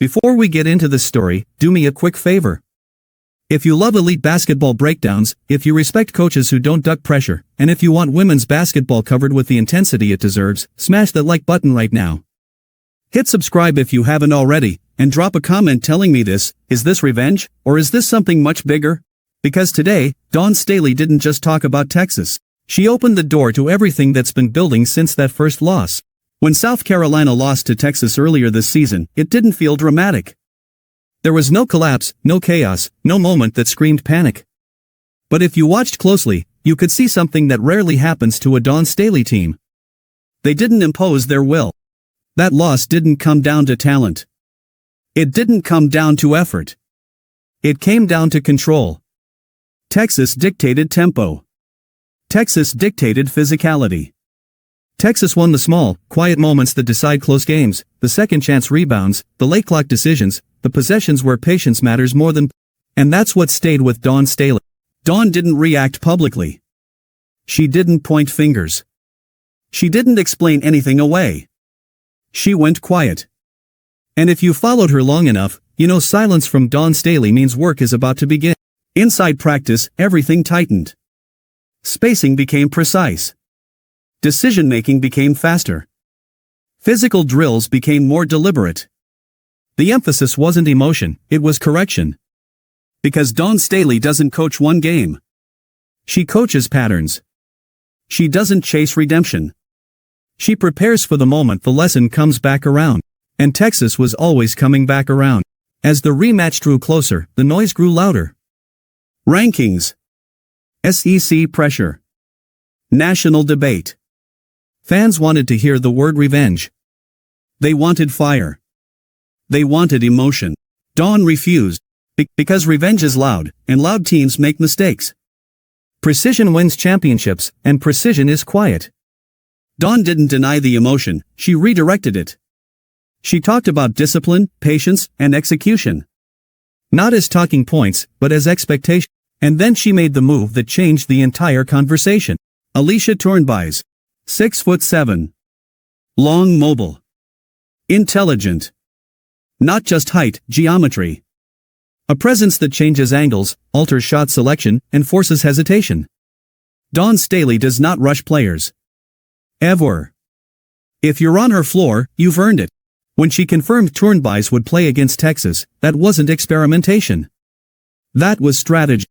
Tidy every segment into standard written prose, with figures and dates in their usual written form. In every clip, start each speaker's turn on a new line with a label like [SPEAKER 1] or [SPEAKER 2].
[SPEAKER 1] Before we get into this story, do me a quick favor. If you love elite basketball breakdowns, if you respect coaches who don't duck pressure, and if you want women's basketball covered with the intensity it deserves, smash that like button right now. Hit subscribe if you haven't already, and drop a comment telling me is this revenge, or is this something much bigger? Because today, Dawn Staley didn't just talk about Texas. She opened the door to everything that's been building since that first loss. When South Carolina lost to Texas earlier this season, it didn't feel dramatic. There was no collapse, no chaos, no moment that screamed panic. But if you watched closely, you could see something that rarely happens to a Dawn Staley team. They didn't impose their will. That loss didn't come down to talent. It didn't come down to effort. It came down to control. Texas dictated tempo. Texas dictated physicality. Texas won the small, quiet moments that decide close games, the second-chance rebounds, the late clock decisions, the possessions where patience matters more than... And that's what stayed with Dawn Staley. Dawn didn't react publicly. She didn't point fingers. She didn't explain anything away. She went quiet. And if you followed her long enough, you know silence from Dawn Staley means work is about to begin. Inside practice, everything tightened. Spacing became precise. Decision-making became faster. Physical drills became more deliberate. The emphasis wasn't emotion, it was correction. Because Dawn Staley doesn't coach one game. She coaches patterns. She doesn't chase redemption. She prepares for the moment the lesson comes back around. And Texas was always coming back around. As the rematch drew closer, the noise grew louder. Rankings. SEC pressure. National debate. Fans wanted to hear the word revenge. They wanted fire. They wanted emotion. Dawn refused. Because revenge is loud, and loud teams make mistakes. Precision wins championships, and precision is quiet. Dawn didn't deny the emotion, she redirected it. She talked about discipline, patience, and execution. Not as talking points, but as expectation. And then she made the move that changed the entire conversation. Alicia Tournebize. 6'7". Long, mobile. Intelligent. Not just height, geometry. A presence that changes angles, alters shot selection, and forces hesitation. Dawn Staley does not rush players. Ever. If you're on her floor, you've earned it. When she confirmed Tournebize would play against Texas, that wasn't experimentation. That was strategy.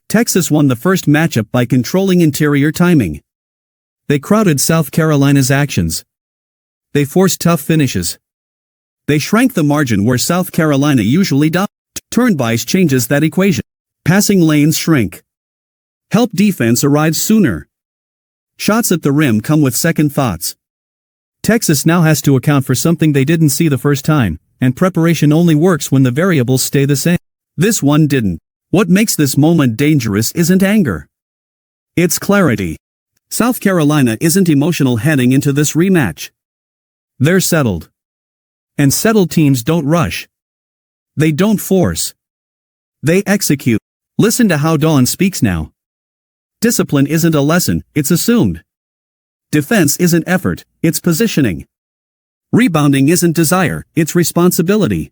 [SPEAKER 1] Texas won the first matchup by controlling interior timing. They crowded South Carolina's actions. They forced tough finishes. They shrank the margin where South Carolina usually dominates. Tournebize changes that equation. Passing lanes shrink. Help defense arrives sooner. Shots at the rim come with second thoughts. Texas now has to account for something they didn't see the first time, and preparation only works when the variables stay the same. This one didn't. What makes this moment dangerous isn't anger. It's clarity. South Carolina isn't emotional heading into this rematch. They're settled. And settled teams don't rush. They don't force. They execute. Listen to how Dawn speaks now. Discipline isn't a lesson, it's assumed. Defense isn't effort, it's positioning. Rebounding isn't desire, it's responsibility.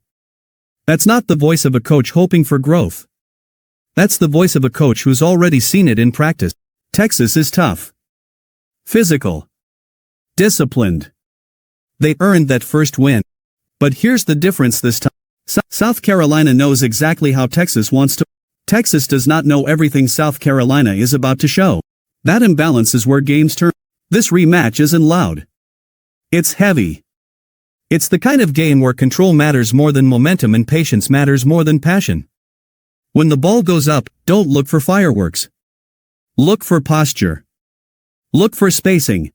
[SPEAKER 1] That's not the voice of a coach hoping for growth. That's the voice of a coach who's already seen it in practice. Texas is tough. Physical. Disciplined. They earned that first win. But here's the difference this time. South Carolina knows exactly how Texas wants to. Texas does not know everything South Carolina is about to show. That imbalance is where games turn. This rematch isn't loud. It's heavy. It's the kind of game where control matters more than momentum and patience matters more than passion. When the ball goes up, don't look for fireworks. Look for posture. Look for spacing.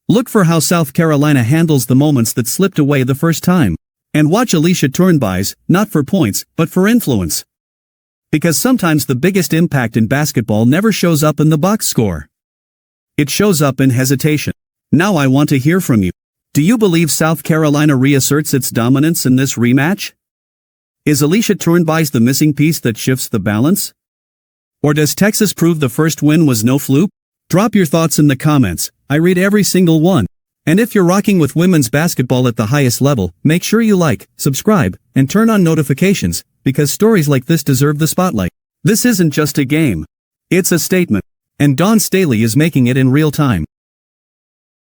[SPEAKER 1] Look for how South Carolina handles the moments that slipped away the first time. And watch Alicia Tournebize, not for points, but for influence. Because sometimes the biggest impact in basketball never shows up in the box score. It shows up in hesitation. Now I want to hear from you. Do you believe South Carolina reasserts its dominance in this rematch? Is Alicia Tournebize the missing piece that shifts the balance? Or does Texas prove the first win was no fluke? Drop your thoughts in the comments, I read every single one. And if you're rocking with women's basketball at the highest level, make sure you like, subscribe, and turn on notifications, because stories like this deserve the spotlight. This isn't just a game. It's a statement. And Dawn Staley is making it in real time.